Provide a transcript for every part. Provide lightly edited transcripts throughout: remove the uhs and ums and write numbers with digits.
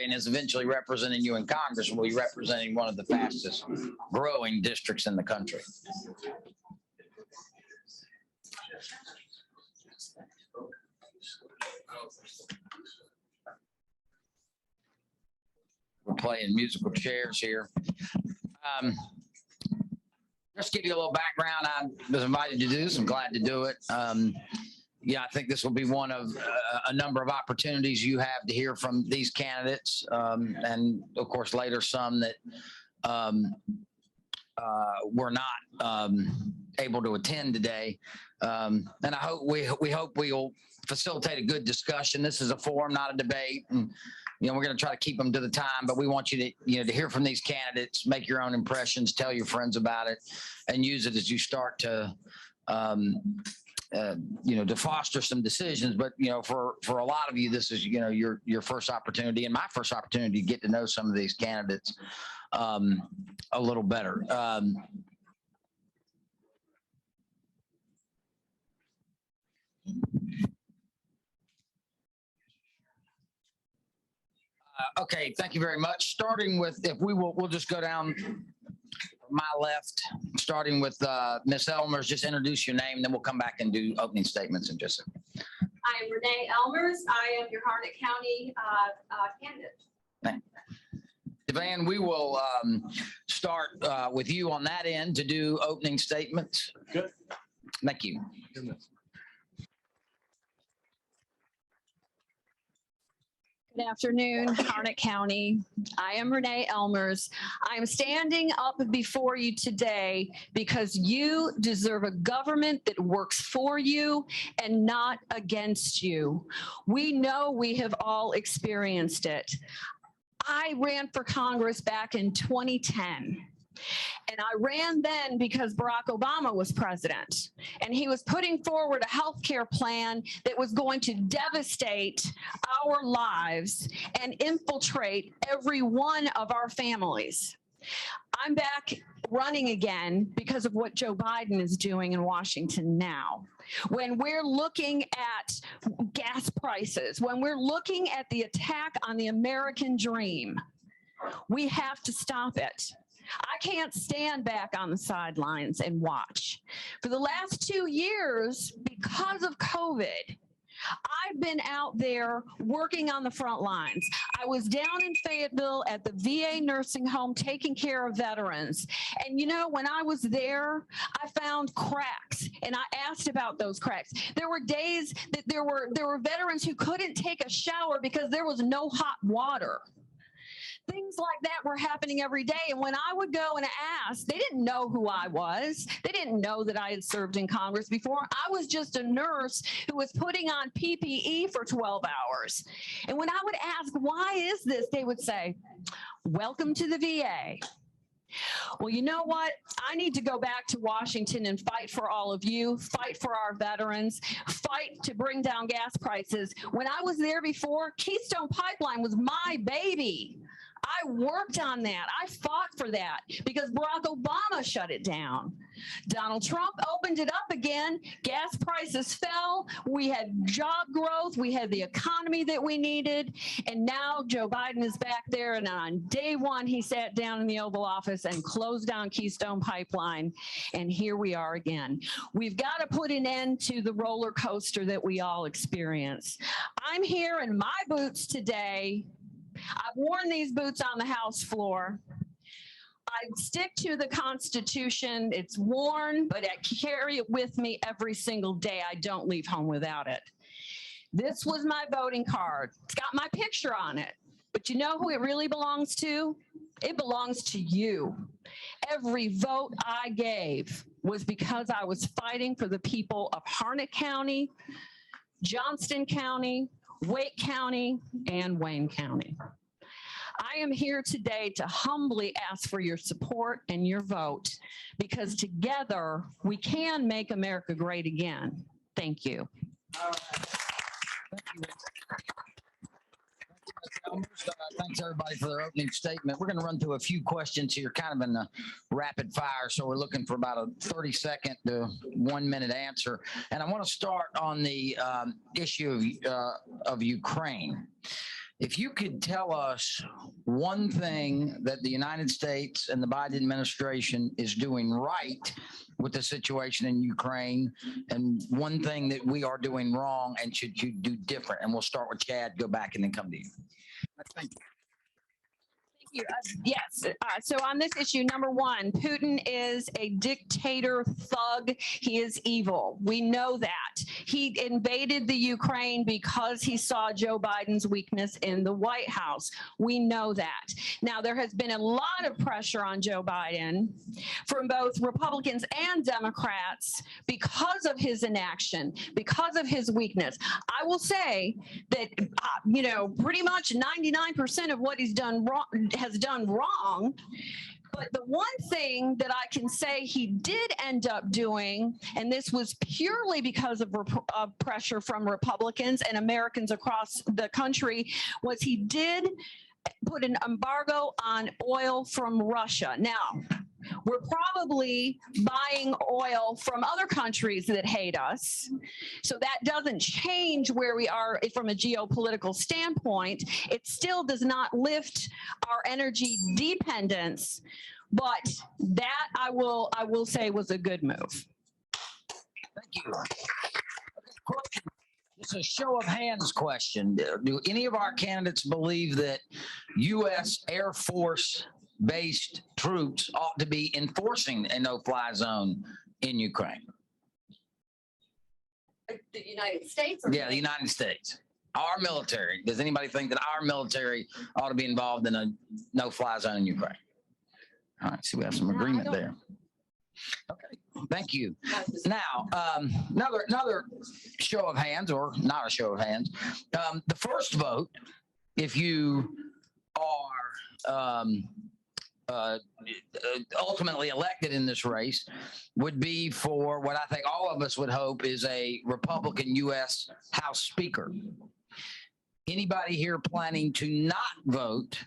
and is eventually representing you in Congress, will be representing one of the fastest growing districts in the country. We're playing musical chairs here. Just to give you a little background, I was invited to do this. I'm glad to do it. Yeah, I think this will be one of a number of opportunities you have to hear from these candidates, and of course later some that were not able to attend today. And I hope we hope we will facilitate a good discussion. This is a forum, not a debate, and we're going to try to keep them to the time. But we want you to to hear from these candidates, make your own impressions, tell your friends about it, and use it as you start to. To foster some decisions, but for a lot of you, this is your first opportunity, and my first opportunity to get to know some of these candidates a little better. Okay, thank you very much. Starting with, we'll just go down my left, starting with Ms. Ellmers. Just introduce your name, then we'll come back and do opening statements in just a second. I'm Renee Ellmers. I am your Harnett County candidate. Devan, we will start with you on that end to do opening statements. Good. Thank you. Good afternoon, Harnett County. I am Renee Ellmers. I'm standing up before you today because you deserve a government that works for you and not against you. We know we have all experienced it. I ran for Congress back in 2010. And I ran then because Barack Obama was president, and he was putting forward a health care plan that was going to devastate our lives and infiltrate every one of our families. I'm back running again because of what Joe Biden is doing in Washington now. When we're looking at gas prices, when we're looking at the attack on the American dream, we have to stop it. I can't stand back on the sidelines and watch. For the last 2 years, because of COVID, I've been out there working on the front lines. I was down in Fayetteville at the VA nursing home taking care of veterans. And when I was there, I found cracks, and I asked about those cracks. There were days that there were veterans who couldn't take a shower because there was no hot water. Things like that were happening every day. And when I would go and ask, they didn't know who I was. They didn't know that I had served in Congress before. I was just a nurse who was putting on PPE for 12 hours. And when I would ask, why is this? They would say, welcome to the VA. Well, you know what? I need to go back to Washington and fight for all of you, fight for our veterans, fight to bring down gas prices. When I was there before, Keystone Pipeline was my baby. I worked on that. I fought for that because Barack Obama shut it down. Donald Trump opened it up again. Gas prices fell. We had job growth. We had the economy that we needed. And now Joe Biden is back there. And on day one, he sat down in the Oval Office and closed down Keystone Pipeline. And here we are again. We've got to put an end to the roller coaster that we all experience. I'm here in my boots today. I've worn these boots on the House floor. I stick to the Constitution. It's worn, but I carry it with me every single day. I don't leave home without it. This was my voting card. It's got my picture on it. But you know who it really belongs to? It belongs to you. Every vote I gave was because I was fighting for the people of Harnett County, Johnston County, Wake County, and Wayne County. I am here today to humbly ask for your support and your vote because together we can make America great again. Thank you. All right. Thank you. Thanks everybody for their opening statement. We're going to run through a few questions here, kind of in the rapid fire. So we're looking for about a 30-second to 1-minute answer. And I want to start on the issue of Ukraine. If you could tell us one thing that the United States and the Biden administration is doing right with the situation in Ukraine, and one thing that we are doing wrong and should you do different, and we'll start with Chad, go back, and then come to you. Thank you. You. Yes. So on this issue, number one, Putin is a dictator thug. He is evil. We know that. He invaded the Ukraine because he saw Joe Biden's weakness in the White House. We know that. Now, there has been a lot of pressure on Joe Biden from both Republicans and Democrats because of his inaction, because of his weakness. I will say that, pretty much 99% of what he's done wrong has done wrong. But the one thing that I can say he did end up doing, and this was purely because of pressure from Republicans and Americans across the country, was he did put an embargo on oil from Russia. Now, we're probably buying oil from other countries that hate us. So that doesn't change where we are from a geopolitical standpoint. It still does not lift our energy dependence, but that I will say was a good move. Thank you. It's a show of hands question. Do any of our candidates believe that U.S. Air Force based troops ought to be enforcing a no-fly zone in Ukraine? The United States? Yeah, the United States. Our military. Does anybody think that our military ought to be involved in a no-fly zone in Ukraine? All right, so we have some agreement there. Okay, thank you. Now, another show of hands, or not a show of hands. The first vote, if you are ultimately elected in this race, would be for what I think all of us would hope is a Republican U.S. House Speaker. Anybody here planning to not vote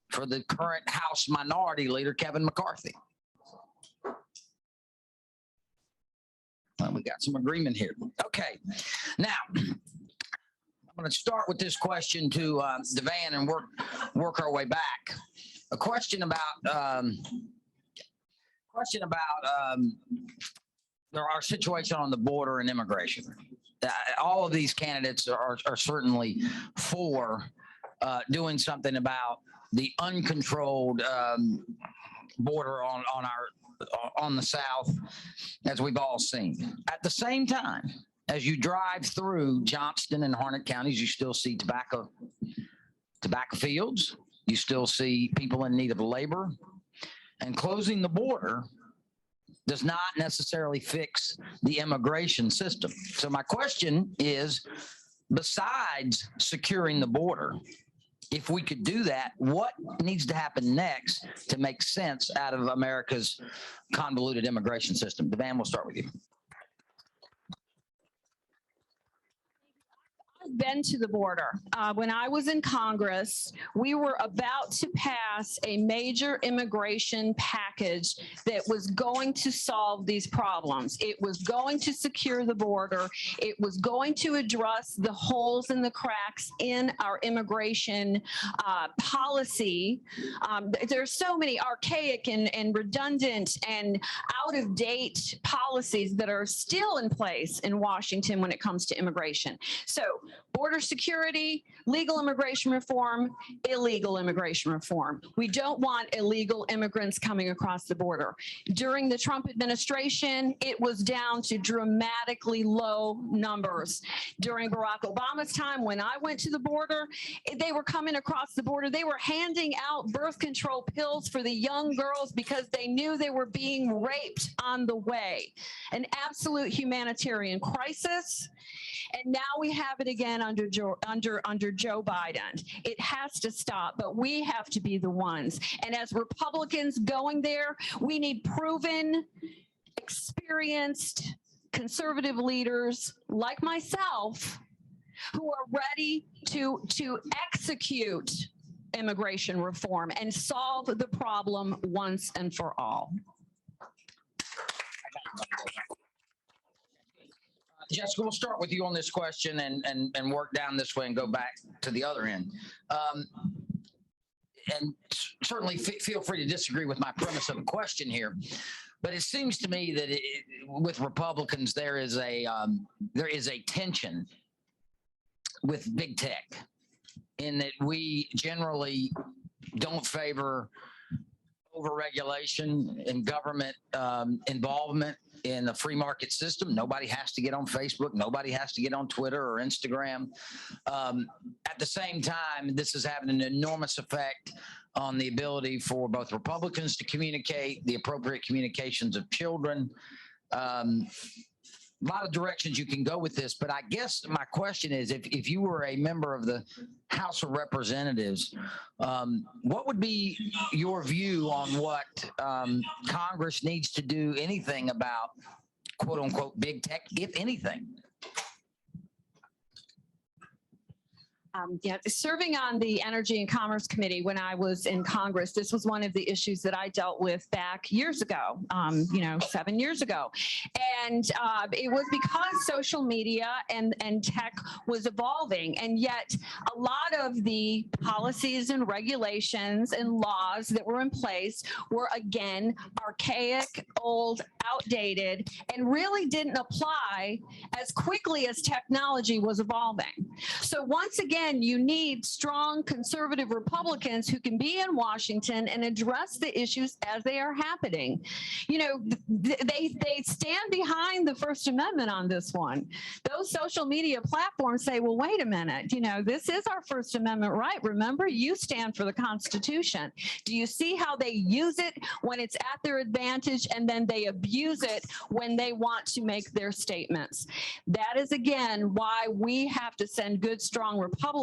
for the current House Minority Leader, Kevin McCarthy? Well, we got some agreement here. Okay, now I'm going to start with this question to Devan and work our way back. A question about our situation on the border and immigration. All of these candidates are certainly for doing something about the uncontrolled border on the South, as we've all seen. At the same time, as you drive through Johnston and Harnett counties, you still see tobacco fields. You still see people in need of labor. And closing the border does not necessarily fix the immigration system. So my question is, besides securing the border, if we could do that, what needs to happen next to make sense out of America's convoluted immigration system? Devan, we'll start with you. I've been to the border. When I was in Congress, we were about to pass a major immigration package that was going to solve these problems. It was going to secure the border. It was going to address the holes and the cracks in our immigration policy. There's so many archaic and redundant and out-of-date policies that are still in place in Washington when it comes to immigration. So border security, legal immigration reform, illegal immigration reform. We don't want illegal immigrants coming across the border. During the Trump administration, it was down to dramatically low numbers. During Barack Obama's time, when I went to the border, they were coming across the border. They were handing out birth control pills for the young girls because they knew they were being raped on the way. An absolute humanitarian crisis. And now we have it again under Joe Biden. It has to stop, but we have to be the ones. And as Republicans going there, we need proven, experienced, conservative leaders like myself who are ready to execute immigration reform and solve the problem once and for all. Jessica, we'll start with you on this question and work down this way and go back to the other end. And certainly feel free to disagree with my premise of the question here, but it seems to me that with Republicans there is a tension with big tech, in that we generally don't favor overregulation and government involvement in the free market system. Nobody has to get on Facebook. Nobody has to get on Twitter or Instagram. At the same time, this is having an enormous effect on the ability for both Republicans to communicate, the appropriate communications of children. A lot of directions you can go with this, but I guess my question is, if you were a member of the House of Representatives, what would be your view on what Congress needs to do anything about, quote unquote, big tech, if anything? Yeah, serving on the Energy and Commerce Committee when I was in Congress, this was one of the issues that I dealt with back years ago, 7 years ago. And it was because social media and tech was evolving. And yet a lot of the policies and regulations and laws that were in place were, again, archaic, old, outdated, and really didn't apply as quickly as technology was evolving. So once again, you need strong conservative Republicans who can be in Washington and address the issues as they are happening. You know, they stand behind the First Amendment on this one. Those social media platforms say, well, wait a minute, this is our First Amendment right. Remember, you stand for the Constitution. Do you see how they use it when it's at their advantage, and then they abuse it when they want to make their statements? That is, again, why we have to send good, strong Republicans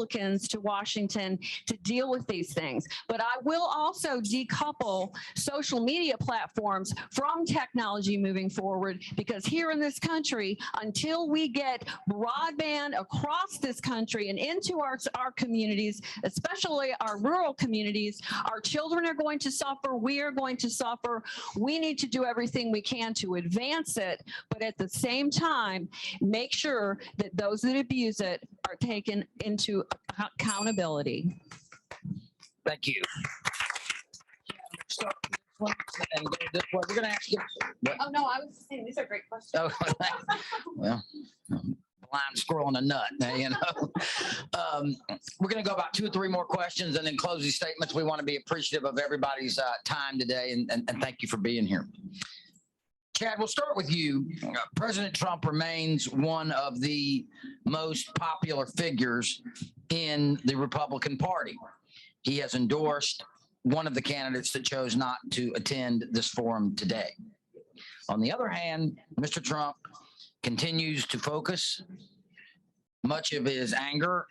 to Washington to deal with these things. But I will also decouple social media platforms from technology moving forward, because here in this country, until we get broadband across this country and into our communities, especially our rural communities, our children are going to suffer. We are going to suffer. We need to do everything we can to advance it, but at the same time, make sure that those that abuse it are taken into accountability. Thank you. And go this way. We're going to ask you. Oh, no, I was saying these are great questions. Oh, well, blind squirrel in a nut, we're going to go about 2 or 3 more questions and then closing statements. We want to be appreciative of everybody's time today, and thank you for being here. Chad, we'll start with you. President Trump remains one of the most popular figures in the Republican Party. He has endorsed one of the candidates that chose not to attend this forum today. On the other hand, Mr. Trump continues to focus much of his anger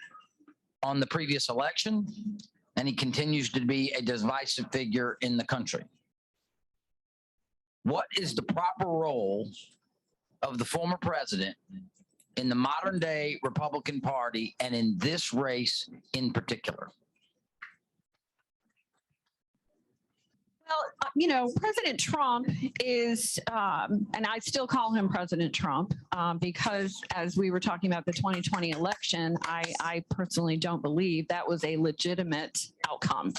on the previous election, and he continues to be a divisive figure in the country. What is the proper role of the former president in the modern day Republican Party and in this race in particular? Well, President Trump is, and I still call him President Trump, because as we were talking about the 2020 election, I personally don't believe that was a legitimate outcome.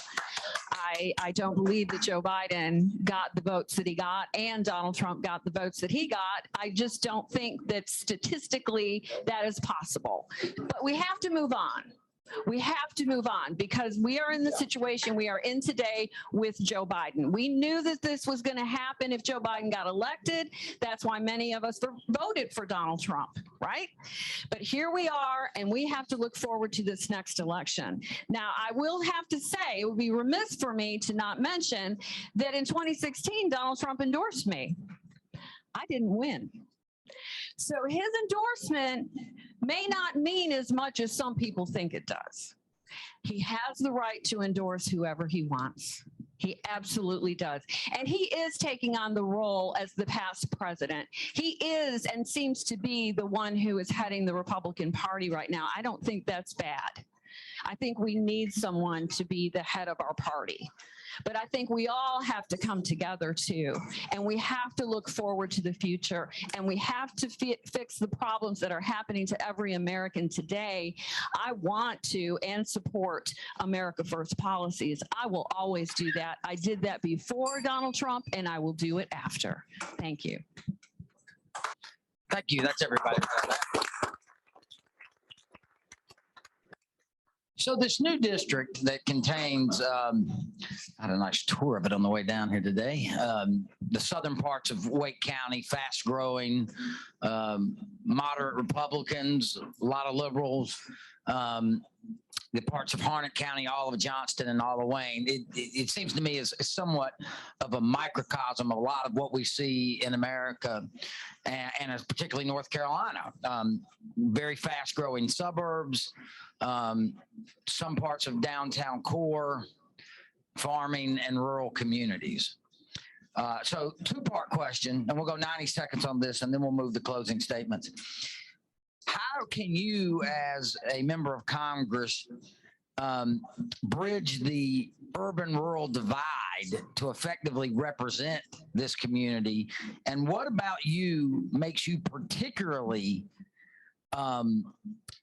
I don't believe that Joe Biden got the votes that he got and Donald Trump got the votes that he got. I just don't think that statistically that is possible. But we have to move on. We have to move on, because we are in the situation we are in today with Joe Biden. We knew that this was going to happen if Joe Biden got elected. That's why many of us voted for Donald Trump, right? But here we are, and we have to look forward to this next election. Now, I will have to say, it would be remiss for me to not mention that in 2016, Donald Trump endorsed me. I didn't win. So his endorsement may not mean as much as some people think it does. He has the right to endorse whoever he wants. He absolutely does. And he is taking on the role as the past president. He is and seems to be the one who is heading the Republican Party right now. I don't think that's bad. I think we need someone to be the head of our party. But I think we all have to come together too, and we have to look forward to the future, and we have to fix the problems that are happening to every American today. I want to and support America First policies. I will always do that. I did that before Donald Trump, and I will do it after. Thank you. Thank you. That's everybody. So this new district that contains, I had a nice tour of it on the way down here today. The southern parts of Wake County, fast growing, moderate Republicans, a lot of liberals. The parts of Harnett County, all of Johnston and all of Wayne, it seems to me is somewhat of a microcosm of a lot of what we see in America and particularly North Carolina. Very fast growing suburbs, some parts of downtown core, farming and rural communities. So two-part question, and we'll go 90 seconds on this and then we'll move to closing statements. How can you, as a member of Congress, bridge the urban-rural divide to effectively represent this community? And what about you makes you particularly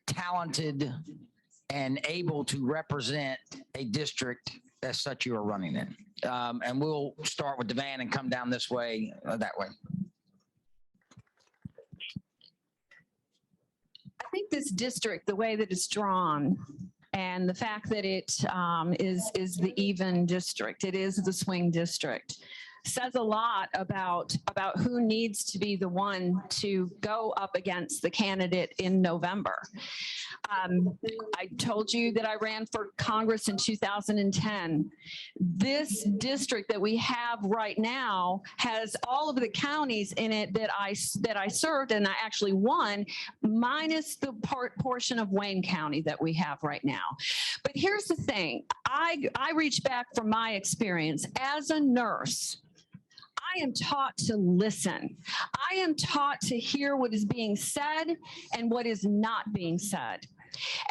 talented and able to represent a district as such you are running in? And we'll start with Devan and come down this way, that way. I think this district, the way that it's drawn, and the fact that it is the even district, it is the swing district, says a lot about who needs to be the one to go up against the candidate in November. I told you that I ran for Congress in 2010. This district that we have right now has all of the counties in it that I served and I actually won, minus the portion of Wayne County that we have right now. But here's the thing, I reach back from my experience as a nurse. I am taught to listen. I am taught to hear what is being said and what is not being said.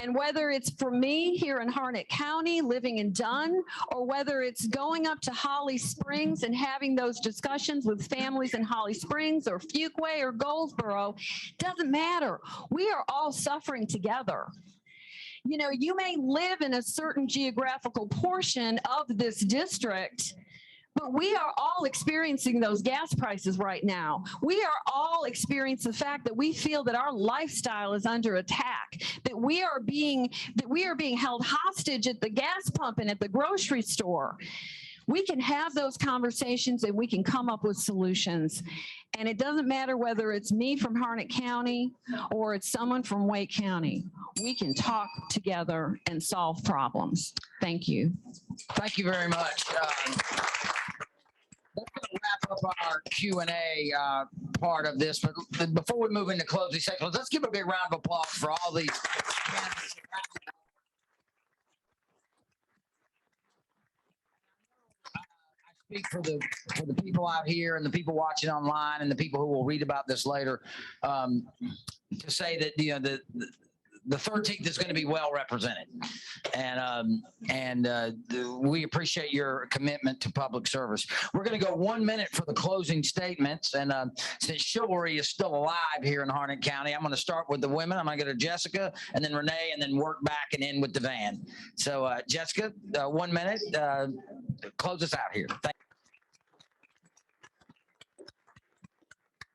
And whether it's for me here in Harnett County, living in Dunn, or whether it's going up to Holly Springs and having those discussions with families in Holly Springs or Fuquay or Goldsboro, doesn't matter. We are all suffering together. You know, you may live in a certain geographical portion of this district, but we are all experiencing those gas prices right now. We are all experiencing the fact that we feel that our lifestyle is under attack, that we are being held hostage at the gas pump and at the grocery store. We can have those conversations and we can come up with solutions. And it doesn't matter whether it's me from Harnett County or it's someone from Wake County. We can talk together and solve problems. Thank you. Thank you very much. That's going to wrap up our Q&A part of this. But before we move into closing sections, let's give a big round of applause for all these candidates. I speak for the people out here and the people watching online and the people who will read about this later, to say that the 13th is going to be well represented, and we appreciate your commitment to public service. We're going to go 1 minute for the closing statements, and since chivalry is still alive here in Harnett County, I'm going to start with the women. I'm going to go to Jessica, and then Renee, and then work back and end with Devan. So Jessica, 1 minute, close us out here. Thank you.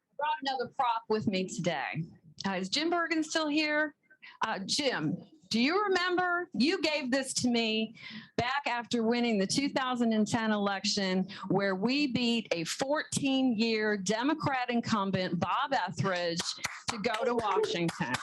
I brought another prop with me today. Is Jim Bergen still here? Jim, do you remember you gave this to me back after winning the 2010 election, where we beat a 14-year Democrat incumbent, Bob Etheridge, to go to Washington?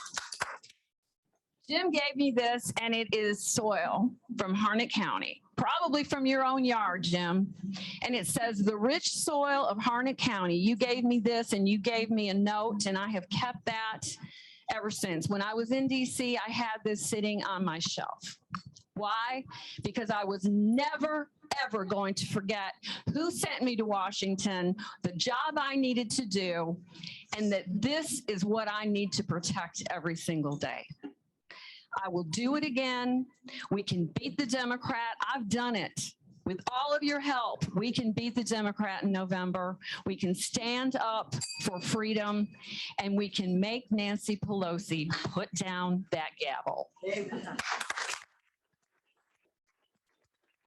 Jim gave me this, and it is soil from Harnett County, probably from your own yard, Jim. And it says, "The rich soil of Harnett County." You gave me this, and you gave me a note, and I have kept that ever since. When I was in DC, I had this sitting on my shelf. Why? Because I was never, ever going to forget who sent me to Washington, the job I needed to do, and that this is what I need to protect every single day. I will do it again. We can beat the Democrat. I've done it. With all of your help, we can beat the Democrat in November. We can stand up for freedom, and we can make Nancy Pelosi put down that gavel.